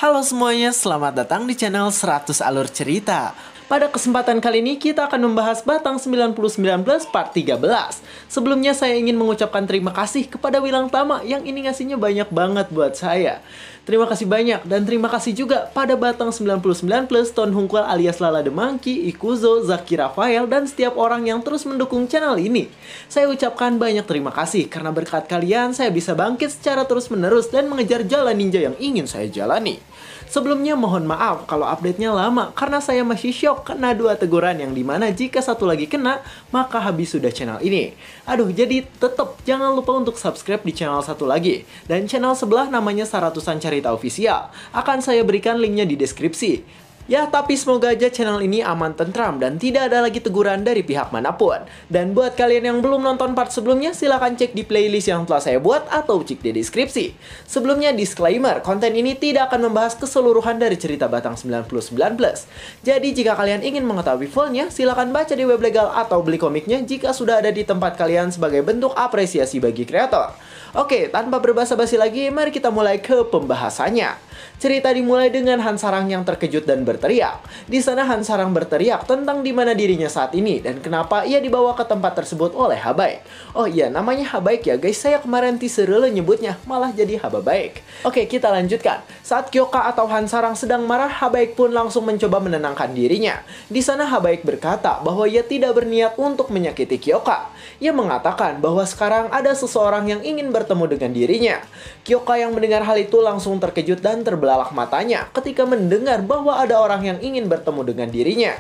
Halo semuanya, selamat datang di channel 100 Alur Cerita. Pada kesempatan kali ini kita akan membahas Batang 99 Plus part 13. Sebelumnya saya ingin mengucapkan terima kasih kepada Wilang Tama yang ini ngasihnya banyak banget buat saya. Terima kasih banyak dan terima kasih juga pada Batang 99 Plus, Ton Hungkul alias Lala The Monkey, Ikuzo, Zaki Rafael, dan setiap orang yang terus mendukung channel ini. Saya ucapkan banyak terima kasih karena berkat kalian saya bisa bangkit secara terus-menerus dan mengejar jalan ninja yang ingin saya jalani. Sebelumnya mohon maaf kalau update-nya lama karena saya masih shock kena 2 teguran yang dimana jika satu lagi kena maka habis sudah channel ini. Aduh, jadi tetap jangan lupa untuk subscribe di channel satu lagi. Dan channel sebelah namanya Saratusan Cerita Official. Akan saya berikan linknya di deskripsi. Ya, tapi semoga aja channel ini aman tentram dan tidak ada lagi teguran dari pihak manapun. Dan buat kalian yang belum nonton part sebelumnya, silahkan cek di playlist yang telah saya buat atau cek di deskripsi. Sebelumnya disclaimer, konten ini tidak akan membahas keseluruhan dari cerita Batang 99 Plus. Jadi jika kalian ingin mengetahui fullnya, silahkan baca di web legal atau beli komiknya jika sudah ada di tempat kalian sebagai bentuk apresiasi bagi kreator. Oke, tanpa berbasa-basi lagi, mari kita mulai ke pembahasannya. Cerita dimulai dengan Hansarang yang terkejut dan berteriak. Di sana Hansarang berteriak tentang di mana dirinya saat ini dan kenapa ia dibawa ke tempat tersebut oleh Habaik. Oh iya, namanya Habaik ya guys, saya kemarin teasernya nyebutnya malah jadi Hababaik. Oke, kita lanjutkan. Saat Kyoka atau Hansarang sedang marah, Habaik pun langsung mencoba menenangkan dirinya. Di sana Habaik berkata bahwa ia tidak berniat untuk menyakiti Kyoka. Ia mengatakan bahwa sekarang ada seseorang yang ingin bertemu dengan dirinya. Kyoka yang mendengar hal itu langsung terkejut dan terbelalak matanya ketika mendengar bahwa ada orang yang ingin bertemu dengan dirinya.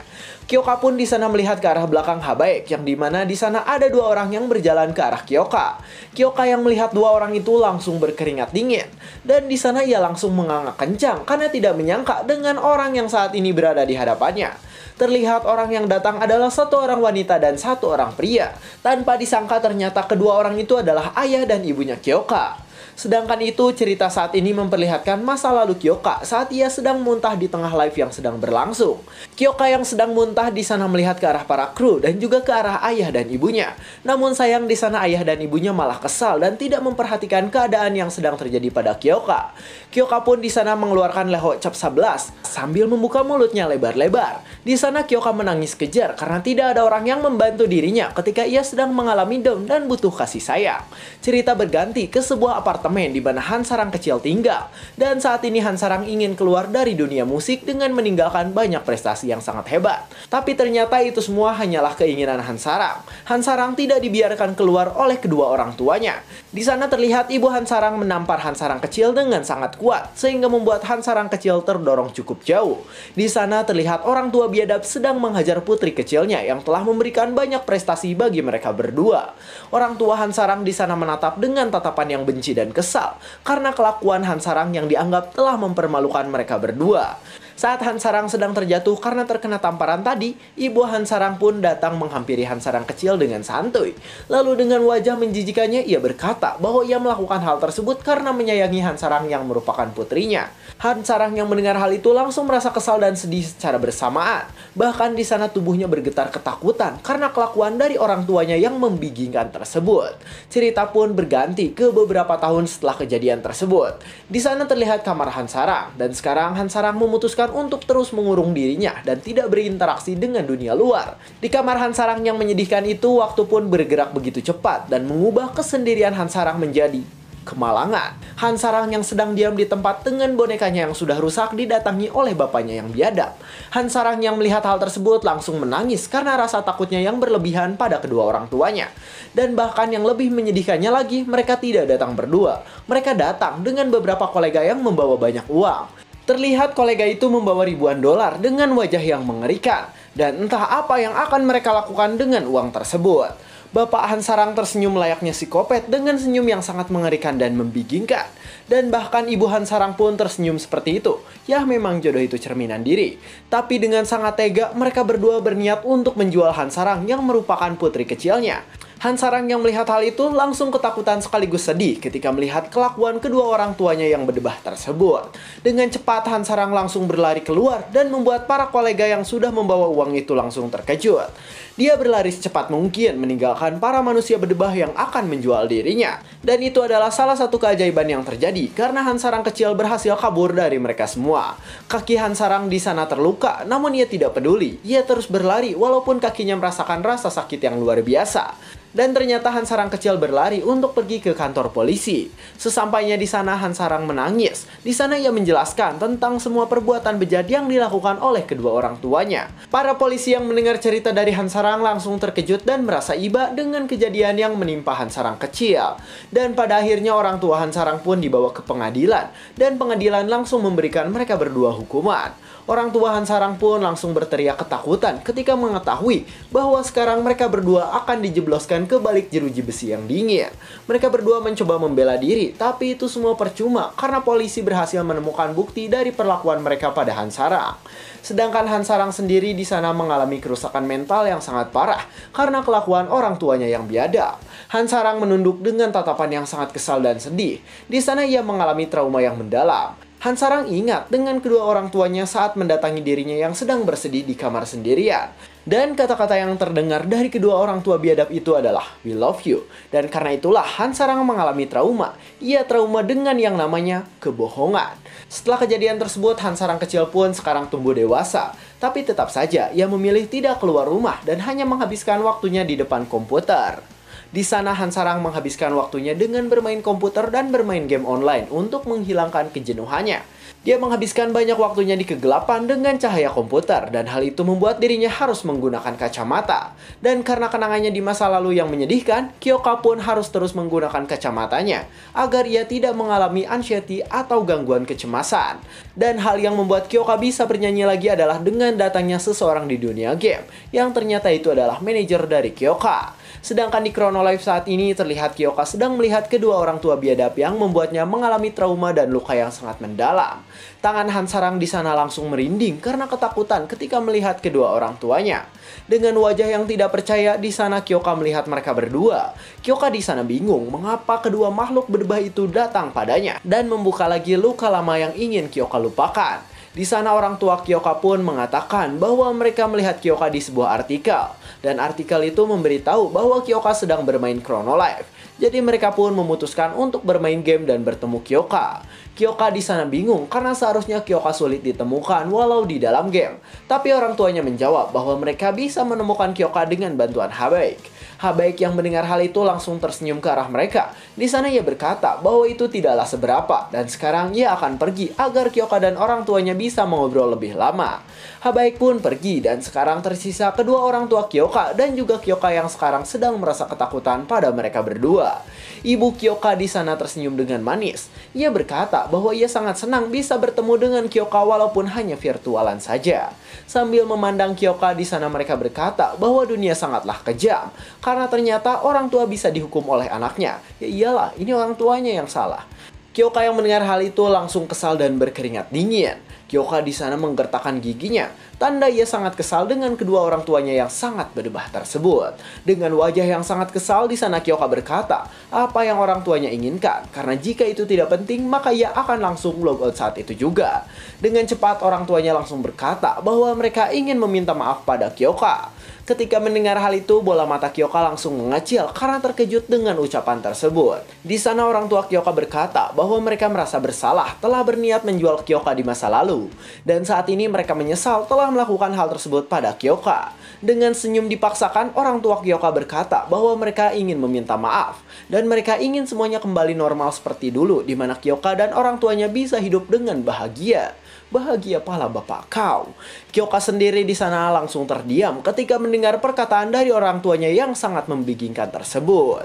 Kyoka pun di sana melihat ke arah belakang Habaik, yang dimana di sana ada 2 orang yang berjalan ke arah Kyoka. Kyoka yang melihat 2 orang itu langsung berkeringat dingin, dan di sana ia langsung menganga kencang karena tidak menyangka dengan orang yang saat ini berada di hadapannya. Terlihat orang yang datang adalah 1 orang wanita dan 1 orang pria. Tanpa disangka ternyata kedua orang itu adalah ayah dan ibunya Kyoka. Sedangkan itu cerita saat ini memperlihatkan masa lalu Kyoka saat ia sedang muntah di tengah live yang sedang berlangsung. Kyoka yang sedang muntah di sana melihat ke arah para kru dan juga ke arah ayah dan ibunya. Namun sayang di sana ayah dan ibunya malah kesal dan tidak memperhatikan keadaan yang sedang terjadi pada Kyoka. Kyoka pun di sana mengeluarkan leho cap 11 sambil membuka mulutnya lebar-lebar. Di sana Kyoka menangis kejar karena tidak ada orang yang membantu dirinya ketika ia sedang mengalami down dan butuh kasih sayang. Cerita berganti ke sebuah apartemen di mana Hansarang kecil tinggal. Dan saat ini Hansarang ingin keluar dari dunia musik dengan meninggalkan banyak prestasi yang sangat hebat. Tapi ternyata itu semua hanyalah keinginan Hansarang. Hansarang tidak dibiarkan keluar oleh kedua orang tuanya. Di sana terlihat ibu Hansarang menampar Hansarang kecil dengan sangat kuat sehingga membuat Hansarang kecil terdorong cukup jauh. Di sana terlihat orang tua biadab sedang menghajar putri kecilnya yang telah memberikan banyak prestasi bagi mereka berdua. Orang tua Hansarang di sana menatap dengan tatapan yang benci dan kesal karena kelakuan Hansarang yang dianggap telah mempermalukan mereka berdua. Saat Hansarang sedang terjatuh karena terkena tamparan tadi, ibu Hansarang pun datang menghampiri Hansarang kecil dengan santuy. Lalu dengan wajah menjijikannya ia berkata bahwa ia melakukan hal tersebut karena menyayangi Hansarang yang merupakan putrinya. Hansarang yang mendengar hal itu langsung merasa kesal dan sedih secara bersamaan. Bahkan di sana tubuhnya bergetar ketakutan karena kelakuan dari orang tuanya yang membingungkan tersebut. Cerita pun berganti ke beberapa tahun setelah kejadian tersebut. Di sana terlihat kamar Hansarang dan sekarang Hansarang memutuskan untuk terus mengurung dirinya dan tidak berinteraksi dengan dunia luar. Di kamar Hansarang yang menyedihkan itu, waktu pun bergerak begitu cepat dan mengubah kesendirian Hansarang menjadi kemalangan. Hansarang yang sedang diam di tempat dengan bonekanya yang sudah rusak didatangi oleh bapaknya yang biadab. Hansarang yang melihat hal tersebut langsung menangis karena rasa takutnya yang berlebihan pada kedua orang tuanya. Dan bahkan yang lebih menyedihkannya lagi, mereka tidak datang berdua. Mereka datang dengan beberapa kolega yang membawa banyak uang. Terlihat kolega itu membawa ribuan dolar dengan wajah yang mengerikan. Dan entah apa yang akan mereka lakukan dengan uang tersebut. Bapak Hansarang tersenyum layaknya psikopat dengan senyum yang sangat mengerikan dan membingungkan. Dan bahkan ibu Hansarang pun tersenyum seperti itu. Ya, memang jodoh itu cerminan diri. Tapi dengan sangat tega, mereka berdua berniat untuk menjual Hansarang yang merupakan putri kecilnya. Hansarang yang melihat hal itu langsung ketakutan sekaligus sedih ketika melihat kelakuan kedua orang tuanya yang berdebah tersebut. Dengan cepat Hansarang langsung berlari keluar dan membuat para kolega yang sudah membawa uang itu langsung terkejut. Dia berlari secepat mungkin meninggalkan para manusia berdebah yang akan menjual dirinya. Dan itu adalah salah satu keajaiban yang terjadi karena Hansarang kecil berhasil kabur dari mereka semua. Kaki Hansarang di sana terluka, namun ia tidak peduli. Ia terus berlari walaupun kakinya merasakan rasa sakit yang luar biasa. Dan ternyata Hansarang kecil berlari untuk pergi ke kantor polisi. Sesampainya di sana Hansarang menangis. Di sana ia menjelaskan tentang semua perbuatan bejat yang dilakukan oleh kedua orang tuanya. Para polisi yang mendengar cerita dari Hansarang langsung terkejut dan merasa iba dengan kejadian yang menimpa Hansarang kecil. Dan pada akhirnya orang tua Hansarang pun dibawa ke pengadilan. Dan pengadilan langsung memberikan mereka berdua hukuman. Orang tua Hansarang pun langsung berteriak ketakutan ketika mengetahui bahwa sekarang mereka berdua akan dijebloskan ke balik jeruji besi yang dingin. Mereka berdua mencoba membela diri, tapi itu semua percuma karena polisi berhasil menemukan bukti dari perlakuan mereka pada Hansarang. Sedangkan Hansarang sendiri di sana mengalami kerusakan mental yang sangat parah karena kelakuan orang tuanya yang biadab. Hansarang menunduk dengan tatapan yang sangat kesal dan sedih. Di sana ia mengalami trauma yang mendalam. Hansarang ingat dengan kedua orang tuanya saat mendatangi dirinya yang sedang bersedih di kamar sendirian. Dan kata-kata yang terdengar dari kedua orang tua biadab itu adalah, "We love you." Dan karena itulah Hansarang mengalami trauma. Ia trauma dengan yang namanya kebohongan. Setelah kejadian tersebut, Hansarang kecil pun sekarang tumbuh dewasa. Tapi tetap saja ia memilih tidak keluar rumah dan hanya menghabiskan waktunya di depan komputer. Di sana Hansarang menghabiskan waktunya dengan bermain komputer dan bermain game online untuk menghilangkan kejenuhannya. Dia menghabiskan banyak waktunya di kegelapan dengan cahaya komputer dan hal itu membuat dirinya harus menggunakan kacamata. Dan karena kenangannya di masa lalu yang menyedihkan, Kyoka pun harus terus menggunakan kacamatanya agar ia tidak mengalami anxiety atau gangguan kecemasan. Dan hal yang membuat Kyoka bisa bernyanyi lagi adalah dengan datangnya seseorang di dunia game yang ternyata itu adalah manajer dari Kyoka. Sedangkan di Chrono Life saat ini terlihat Kyoka sedang melihat kedua orang tua biadab yang membuatnya mengalami trauma dan luka yang sangat mendalam. Tangan Hansarang di sana langsung merinding karena ketakutan ketika melihat kedua orang tuanya. Dengan wajah yang tidak percaya, di sana Kyoka melihat mereka berdua. Kyoka di sana bingung mengapa kedua makhluk berdebah itu datang padanya dan membuka lagi luka lama yang ingin Kyoka lupakan. Di sana orang tua Kyoka pun mengatakan bahwa mereka melihat Kyoka di sebuah artikel. Dan artikel itu memberitahu bahwa Kyoka sedang bermain Chrono Life. Jadi mereka pun memutuskan untuk bermain game dan bertemu Kyoka. Kyoka di sana bingung karena seharusnya Kyoka sulit ditemukan walau di dalam game. Tapi orang tuanya menjawab bahwa mereka bisa menemukan Kyoka dengan bantuan Habaek. Habaek yang mendengar hal itu langsung tersenyum ke arah mereka. Di sana ia berkata bahwa itu tidaklah seberapa dan sekarang ia akan pergi agar Kyoka dan orang tuanya bisa mengobrol lebih lama. Habaek pun pergi dan sekarang tersisa kedua orang tua Kyoka dan juga Kyoka yang sekarang sedang merasa ketakutan pada mereka berdua. Ibu Kyoka di sana tersenyum dengan manis. Ia berkata bahwa ia sangat senang bisa bertemu dengan Kyoka walaupun hanya virtualan saja. Sambil memandang Kyoka di sana mereka berkata bahwa dunia sangatlah kejam karena ternyata orang tua bisa dihukum oleh anaknya. Ya iyalah, ini orang tuanya yang salah. Kyoka yang mendengar hal itu langsung kesal dan berkeringat dingin. Kyoka di sana menggertakkan giginya, tanda ia sangat kesal dengan kedua orang tuanya yang sangat berdebah tersebut. Dengan wajah yang sangat kesal di sana Kyoka berkata, apa yang orang tuanya inginkan, karena jika itu tidak penting maka ia akan langsung logout saat itu juga. Dengan cepat orang tuanya langsung berkata bahwa mereka ingin meminta maaf pada Kyoka. Ketika mendengar hal itu, bola mata Kyoka langsung mengecil karena terkejut dengan ucapan tersebut. Di sana orang tua Kyoka berkata bahwa mereka merasa bersalah telah berniat menjual Kyoka di masa lalu. Dan saat ini mereka menyesal telah melakukan hal tersebut pada Kyoka. Dengan senyum dipaksakan, orang tua Kyoka berkata bahwa mereka ingin meminta maaf. Dan mereka ingin semuanya kembali normal seperti dulu, di mana Kyoka dan orang tuanya bisa hidup dengan bahagia. Bahagia pala bapak kau. Kyoka sendiri di sana langsung terdiam ketika mendengar perkataan dari orang tuanya yang sangat membingungkan tersebut.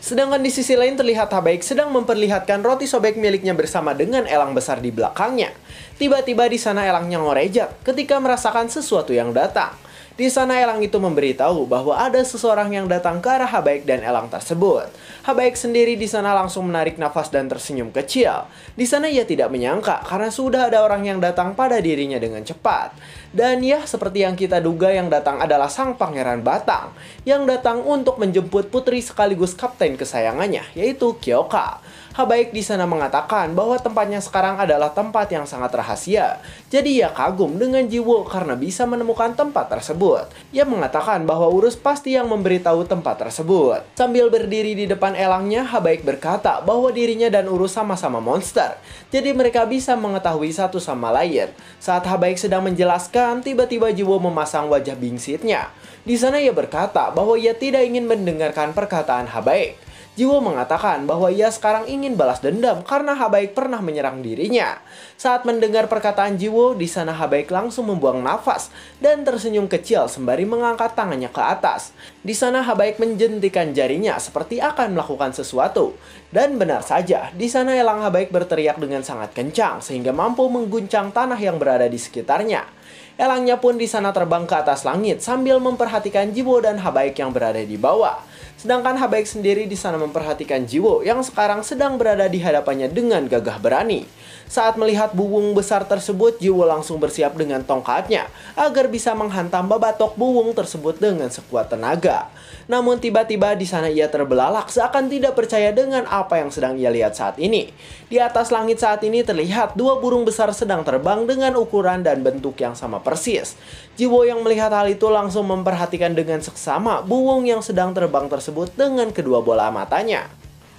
Sedangkan di sisi lain terlihat Habaek sedang memperlihatkan roti sobek miliknya bersama dengan elang besar di belakangnya. Tiba-tiba di sana elangnya ngorejat ketika merasakan sesuatu yang datang. Di sana elang itu memberitahu bahwa ada seseorang yang datang ke arah Habaik dan elang tersebut. Habaik sendiri di sana langsung menarik nafas dan tersenyum kecil. Di sana ia tidak menyangka karena sudah ada orang yang datang pada dirinya dengan cepat. Dan ya, seperti yang kita duga, yang datang adalah sang pangeran Batang yang datang untuk menjemput putri sekaligus kapten kesayangannya, yaitu Kyoka. Habaik di sana mengatakan bahwa tempatnya sekarang adalah tempat yang sangat rahasia. Jadi ia kagum dengan Jiwo karena bisa menemukan tempat tersebut. Ia mengatakan bahwa Urus pasti yang memberitahu tempat tersebut. Sambil berdiri di depan elangnya, Habaik berkata bahwa dirinya dan Urus sama-sama monster. Jadi mereka bisa mengetahui satu sama lain. Saat Habaik sedang menjelaskan, tiba-tiba Jiwo memasang wajah bingsitnya. Di sana ia berkata bahwa ia tidak ingin mendengarkan perkataan Habaik. Jiwo mengatakan bahwa ia sekarang ingin balas dendam karena Habaik pernah menyerang dirinya. Saat mendengar perkataan Jiwo, di sana Habaik langsung membuang nafas dan tersenyum kecil sembari mengangkat tangannya ke atas. Di sana Habaik menjentikan jarinya seperti akan melakukan sesuatu. Dan benar saja, di sana elang Habaik berteriak dengan sangat kencang sehingga mampu mengguncang tanah yang berada di sekitarnya. Elangnya pun di sana terbang ke atas langit sambil memperhatikan Jiwo dan Habaik yang berada di bawah. Sedangkan Habaik sendiri di sana memperhatikan Jiwo yang sekarang sedang berada di hadapannya dengan gagah berani. Saat melihat buwung besar tersebut, Jiwo langsung bersiap dengan tongkatnya agar bisa menghantam babatok buwung tersebut dengan sekuat tenaga. Namun tiba-tiba di sana ia terbelalak seakan tidak percaya dengan apa yang sedang ia lihat saat ini. Di atas langit saat ini terlihat dua burung besar sedang terbang dengan ukuran dan bentuk yang sama persis. Jiwo yang melihat hal itu langsung memperhatikan dengan seksama buwung yang sedang terbang tersebut dengan kedua bola matanya.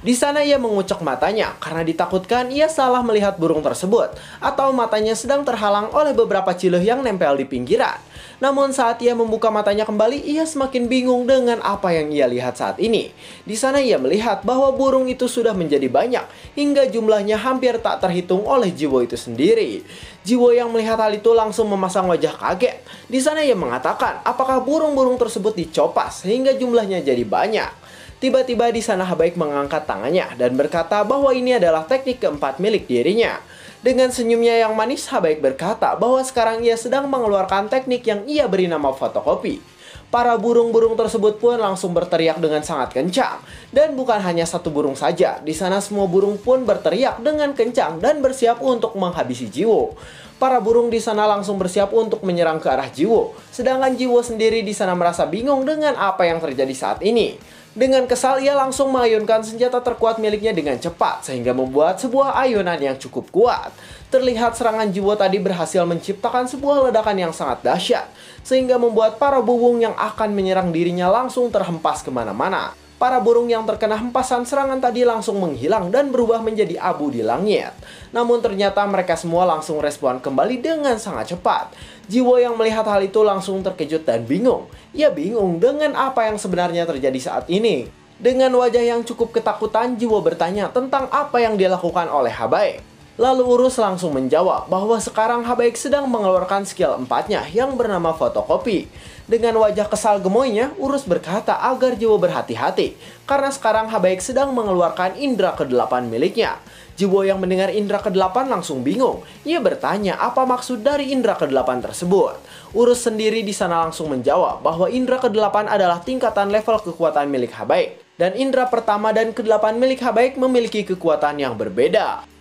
Di sana ia mengucek matanya karena ditakutkan ia salah melihat burung tersebut atau matanya sedang terhalang oleh beberapa ciluh yang nempel di pinggiran. Namun saat ia membuka matanya kembali, ia semakin bingung dengan apa yang ia lihat saat ini. Di sana ia melihat bahwa burung itu sudah menjadi banyak hingga jumlahnya hampir tak terhitung oleh Jiwo itu sendiri. Jiwo yang melihat hal itu langsung memasang wajah kaget. Di sana ia mengatakan apakah burung-burung tersebut dicopas sehingga jumlahnya jadi banyak. Tiba-tiba di sana Habaik mengangkat tangannya dan berkata bahwa ini adalah teknik keempat milik dirinya. Dengan senyumnya yang manis, Habaik berkata bahwa sekarang ia sedang mengeluarkan teknik yang ia beri nama fotokopi. Para burung-burung tersebut pun langsung berteriak dengan sangat kencang. Dan bukan hanya satu burung saja, di sana semua burung pun berteriak dengan kencang dan bersiap untuk menghabisi Jiwo. Para burung di sana langsung bersiap untuk menyerang ke arah Jiwo. Sedangkan Jiwo sendiri di sana merasa bingung dengan apa yang terjadi saat ini. Dengan kesal, ia langsung mengayunkan senjata terkuat miliknya dengan cepat, sehingga membuat sebuah ayunan yang cukup kuat. Terlihat serangan Jiwo tadi berhasil menciptakan sebuah ledakan yang sangat dahsyat, sehingga membuat para burung yang akan menyerang dirinya langsung terhempas kemana-mana. Para burung yang terkena hempasan serangan tadi langsung menghilang dan berubah menjadi abu di langit. Namun ternyata mereka semua langsung respon kembali dengan sangat cepat. Jiwo yang melihat hal itu langsung terkejut dan bingung. Ia bingung dengan apa yang sebenarnya terjadi saat ini. Dengan wajah yang cukup ketakutan, Jiwo bertanya tentang apa yang dilakukan oleh Habaik. Lalu Urus langsung menjawab bahwa sekarang Habaik sedang mengeluarkan skill empatnya yang bernama fotokopi. Dengan wajah kesal gemoynya, Urus berkata agar Jiwo berhati-hati karena sekarang Habaik sedang mengeluarkan indera ke-8 miliknya. Jiwo yang mendengar indera ke-8 langsung bingung. Ia bertanya apa maksud dari indera ke-8 tersebut. Urus sendiri di sana langsung menjawab bahwa indera ke-8 adalah tingkatan level kekuatan milik Habaik. Dan indera pertama dan ke-8 milik Habaik memiliki kekuatan yang berbeda.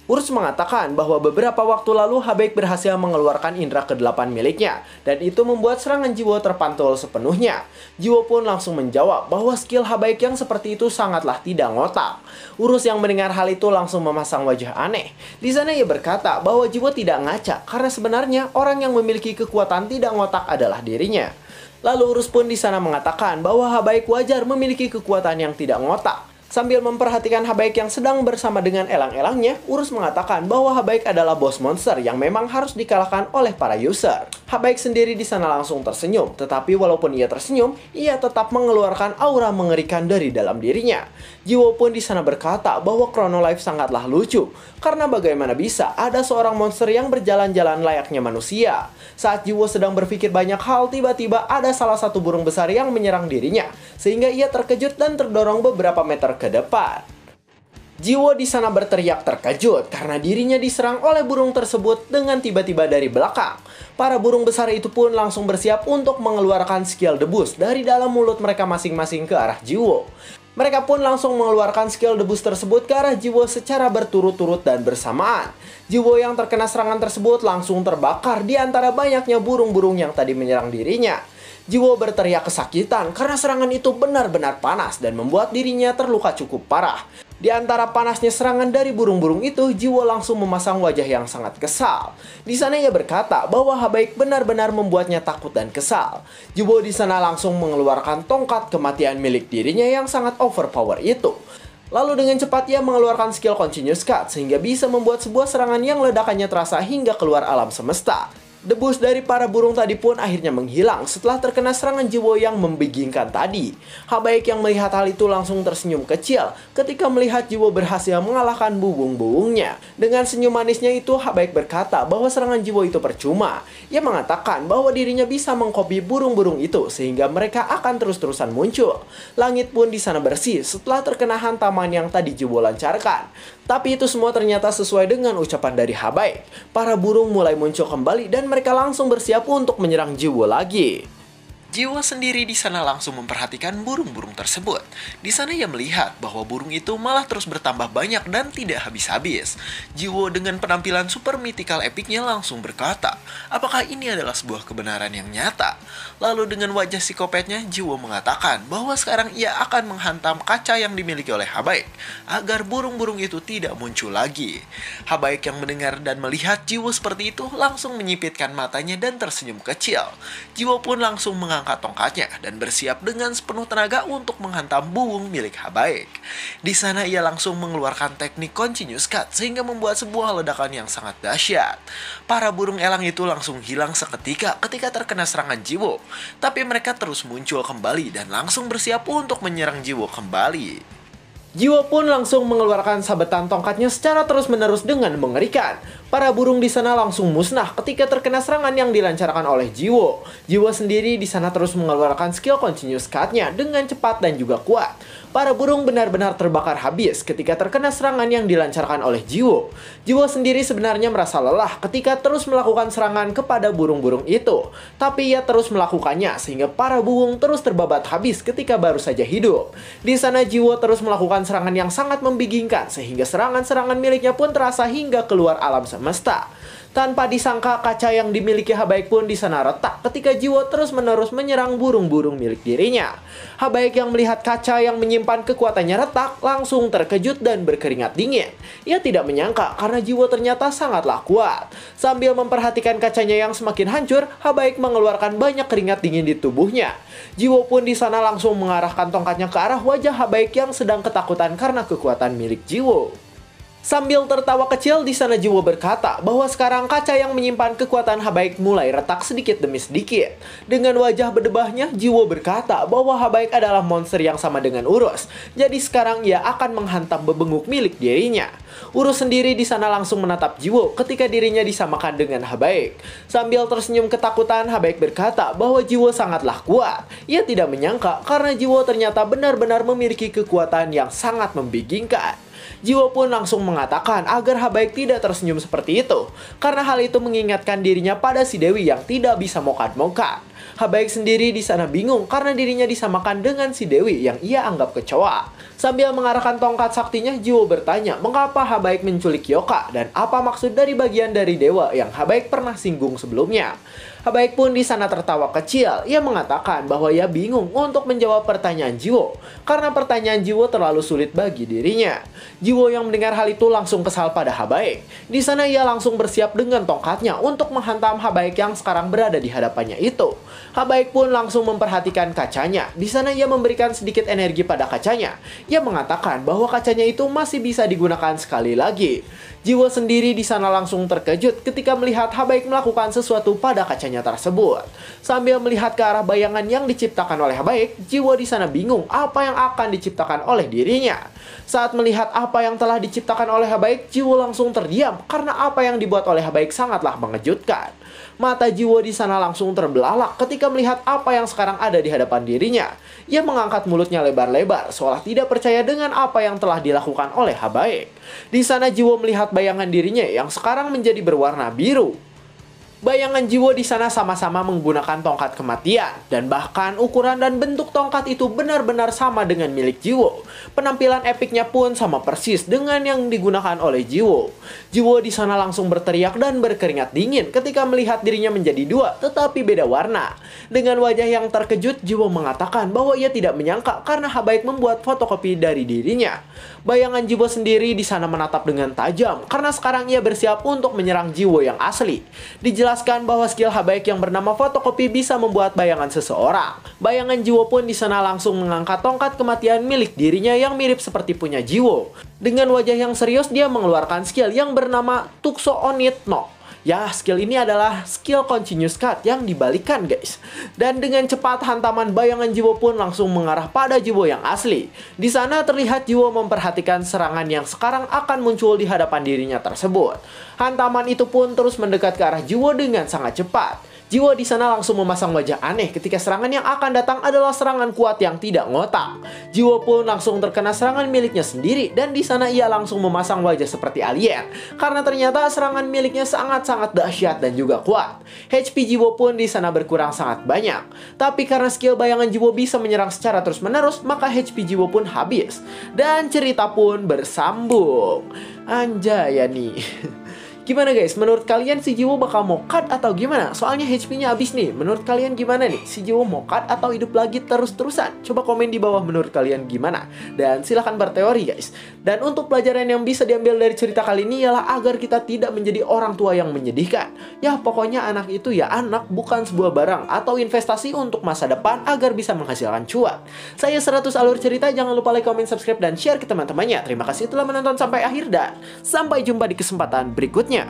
Urus mengatakan bahwa beberapa waktu lalu Habaik berhasil mengeluarkan indera ke-8 miliknya, dan itu membuat serangan Jiwo terpantul sepenuhnya. Jiwo pun langsung menjawab bahwa skill Habaik yang seperti itu sangatlah tidak ngotak. Urus yang mendengar hal itu langsung memasang wajah aneh. Di sana ia berkata bahwa Jiwo tidak ngaca, karena sebenarnya orang yang memiliki kekuatan tidak ngotak adalah dirinya. Lalu Urus pun di sana mengatakan bahwa Habaik wajar memiliki kekuatan yang tidak ngotak. Sambil memperhatikan Habaik yang sedang bersama dengan elang-elangnya, Urus mengatakan bahwa Habaik adalah bos monster yang memang harus dikalahkan oleh para user. Habaik sendiri di sana langsung tersenyum, tetapi walaupun ia tersenyum, ia tetap mengeluarkan aura mengerikan dari dalam dirinya. Jiwo pun di sana berkata bahwa Chronolife sangatlah lucu, karena bagaimana bisa ada seorang monster yang berjalan-jalan layaknya manusia. Saat Jiwo sedang berpikir banyak hal, tiba-tiba ada salah satu burung besar yang menyerang dirinya, sehingga ia terkejut dan terdorong beberapa meter ke depan. Jiwo di sana berteriak terkejut karena dirinya diserang oleh burung tersebut dengan tiba-tiba dari belakang. Para burung besar itu pun langsung bersiap untuk mengeluarkan skill debus dari dalam mulut mereka masing-masing ke arah Jiwo. Mereka pun langsung mengeluarkan skill debus tersebut ke arah Jiwo secara berturut-turut dan bersamaan. Jiwo yang terkena serangan tersebut langsung terbakar di antara banyaknya burung-burung yang tadi menyerang dirinya. Jiwo berteriak kesakitan karena serangan itu benar-benar panas dan membuat dirinya terluka cukup parah. Di antara panasnya serangan dari burung-burung itu, Jiwo langsung memasang wajah yang sangat kesal. Di sana ia berkata bahwa Habaik benar-benar membuatnya takut dan kesal. Jiwo di sana langsung mengeluarkan tongkat kematian milik dirinya yang sangat overpower itu. Lalu dengan cepat ia mengeluarkan skill Continuous Cut sehingga bisa membuat sebuah serangan yang ledakannya terasa hingga keluar alam semesta. Debus dari para burung tadi pun akhirnya menghilang setelah terkena serangan Jiwo yang membingungkan tadi. Habaik yang melihat hal itu langsung tersenyum kecil ketika melihat Jiwo berhasil mengalahkan burung-burungnya. Dengan senyum manisnya itu, Habaik berkata bahwa serangan Jiwo itu percuma. Ia mengatakan bahwa dirinya bisa mengcopy burung-burung itu sehingga mereka akan terus-terusan muncul. Langit pun di sana bersih setelah terkena hantaman yang tadi Jiwo lancarkan. Tapi itu semua ternyata sesuai dengan ucapan dari Habaik. Para burung mulai muncul kembali dan mereka langsung bersiap untuk menyerang Jiwo lagi. Jiwo sendiri di sana langsung memperhatikan burung-burung tersebut. Di sana ia melihat bahwa burung itu malah terus bertambah banyak dan tidak habis-habis. Jiwo dengan penampilan super mythical epicnya langsung berkata, apakah ini adalah sebuah kebenaran yang nyata? Lalu dengan wajah psikopatnya, Jiwo mengatakan bahwa sekarang ia akan menghantam kaca yang dimiliki oleh Habaik agar burung-burung itu tidak muncul lagi. Habaik yang mendengar dan melihat Jiwo seperti itu langsung menyipitkan matanya dan tersenyum kecil. Jiwo pun langsung mengangkat tongkatnya dan bersiap dengan sepenuh tenaga untuk menghantam burung milik Habaik. Di sana ia langsung mengeluarkan teknik Continuous Cut sehingga membuat sebuah ledakan yang sangat dahsyat. Para burung elang itu langsung hilang seketika ketika terkena serangan Jiwo, tapi mereka terus muncul kembali dan langsung bersiap untuk menyerang Jiwo kembali. Jiwo pun langsung mengeluarkan sabetan tongkatnya secara terus-menerus dengan mengerikan. Para burung di sana langsung musnah ketika terkena serangan yang dilancarkan oleh Jiwo. Jiwo sendiri di sana terus mengeluarkan skill Continuous Cut-nya dengan cepat dan juga kuat. Para burung benar-benar terbakar habis ketika terkena serangan yang dilancarkan oleh Jiwo. Jiwo sendiri sebenarnya merasa lelah ketika terus melakukan serangan kepada burung-burung itu. Tapi ia terus melakukannya sehingga para burung terus terbabat habis ketika baru saja hidup. Di sana Jiwo terus melakukan serangan yang sangat membingungkan sehingga serangan-serangan miliknya pun terasa hingga keluar alam semesta. Tanpa disangka kaca yang dimiliki Habaik pun di sana retak ketika Jiwo terus-menerus menyerang burung-burung milik dirinya. Habaik yang melihat kaca yang menyimpan kekuatannya retak langsung terkejut dan berkeringat dingin. Ia tidak menyangka karena Jiwo ternyata sangatlah kuat. Sambil memperhatikan kacanya yang semakin hancur, Habaik mengeluarkan banyak keringat dingin di tubuhnya. Jiwo pun di sana langsung mengarahkan tongkatnya ke arah wajah Habaik yang sedang ketakutan karena kekuatan milik Jiwo. Sambil tertawa kecil, di sana Jiwo berkata bahwa sekarang kaca yang menyimpan kekuatan Habaik mulai retak sedikit demi sedikit. Dengan wajah berdebahnya, Jiwo berkata bahwa Habaik adalah monster yang sama dengan Urus. Jadi sekarang ia akan menghantam bebenguk milik dirinya. Urus sendiri di sana langsung menatap Jiwo ketika dirinya disamakan dengan Habaik. Sambil tersenyum ketakutan, Habaik berkata bahwa Jiwo sangatlah kuat. Ia tidak menyangka karena Jiwo ternyata benar-benar memiliki kekuatan yang sangat membingungkan. Jiwo pun langsung mengatakan agar Habaik tidak tersenyum seperti itu, karena hal itu mengingatkan dirinya pada si Dewi yang tidak bisa mokat-mokat. Habaik sendiri di sana bingung karena dirinya disamakan dengan si Dewi yang ia anggap kecoa. Sambil mengarahkan tongkat saktinya, Jiwo bertanya mengapa Habaik menculik Yoka dan apa maksud dari bagian dari dewa yang Habaik pernah singgung sebelumnya. Habaik pun di sana tertawa kecil. Ia mengatakan bahwa ia bingung untuk menjawab pertanyaan Jiwo karena pertanyaan Jiwo terlalu sulit bagi dirinya. Jiwo yang mendengar hal itu langsung kesal pada Habaik. Di sana ia langsung bersiap dengan tongkatnya untuk menghantam Habaik yang sekarang berada di hadapannya itu. Habaik pun langsung memperhatikan kacanya. Di sana ia memberikan sedikit energi pada kacanya. Ia mengatakan bahwa kacanya itu masih bisa digunakan sekali lagi. Jiwo sendiri di sana langsung terkejut ketika melihat Habaik melakukan sesuatu pada kacanya tersebut. Sambil melihat ke arah bayangan yang diciptakan oleh Habaik, Jiwo di sana bingung apa yang akan diciptakan oleh dirinya. Saat melihat apa yang telah diciptakan oleh Habaik, Jiwo langsung terdiam karena apa yang dibuat oleh Habaik sangatlah mengejutkan. Mata Jiwo di sana langsung terbelalak ketika melihat apa yang sekarang ada di hadapan dirinya. Ia mengangkat mulutnya lebar-lebar, seolah tidak percaya dengan apa yang telah dilakukan oleh Habaik. Di sana Jiwo melihat bayangan dirinya yang sekarang menjadi berwarna biru. Bayangan Jiwo di sana sama-sama menggunakan tongkat kematian, dan bahkan ukuran dan bentuk tongkat itu benar-benar sama dengan milik Jiwo. Penampilan epiknya pun sama persis dengan yang digunakan oleh Jiwo. Jiwo di sana langsung berteriak dan berkeringat dingin ketika melihat dirinya menjadi dua, tetapi beda warna. Dengan wajah yang terkejut, Jiwo mengatakan bahwa ia tidak menyangka karena Habaik membuat fotokopi dari dirinya. Bayangan Jiwo sendiri di sana menatap dengan tajam karena sekarang ia bersiap untuk menyerang Jiwo yang asli. Dijelaskan bahwa skill Habaik yang bernama fotokopi bisa membuat bayangan seseorang. Bayangan Jiwo pun di sana langsung mengangkat tongkat kematian milik dirinya yang mirip seperti punya Jiwo. Dengan wajah yang serius, dia mengeluarkan skill yang bernama Tukso Onit no. Ya, skill ini adalah skill continuous cut yang dibalikan, guys. Dan dengan cepat hantaman bayangan Jiwo pun langsung mengarah pada Jiwo yang asli. Di sana terlihat Jiwo memperhatikan serangan yang sekarang akan muncul di hadapan dirinya tersebut. Hantaman itu pun terus mendekat ke arah Jiwo dengan sangat cepat. Jiwo di sana langsung memasang wajah aneh ketika serangan yang akan datang adalah serangan kuat yang tidak ngotak. Jiwo pun langsung terkena serangan miliknya sendiri, dan di sana ia langsung memasang wajah seperti alien karena ternyata serangan miliknya sangat-sangat dahsyat dan juga kuat. HP Jiwo pun di sana berkurang sangat banyak. Tapi karena skill bayangan Jiwo bisa menyerang secara terus-menerus, maka HP Jiwo pun habis dan cerita pun bersambung. Anjay ya nih. Gimana guys, menurut kalian si Jiwo bakal mau cut atau gimana? Soalnya HP-nya habis nih. Menurut kalian gimana nih? Si Jiwo mau cut atau hidup lagi terus-terusan? Coba komen di bawah menurut kalian gimana. Dan silahkan berteori guys. Dan untuk pelajaran yang bisa diambil dari cerita kali ini ialah agar kita tidak menjadi orang tua yang menyedihkan. Ya pokoknya anak itu ya anak, bukan sebuah barang atau investasi untuk masa depan agar bisa menghasilkan cuan. Saya 100 Alur Cerita, jangan lupa like, comment, subscribe, dan share ke teman-temannya. Terima kasih telah menonton sampai akhir dan sampai jumpa di kesempatan berikutnya.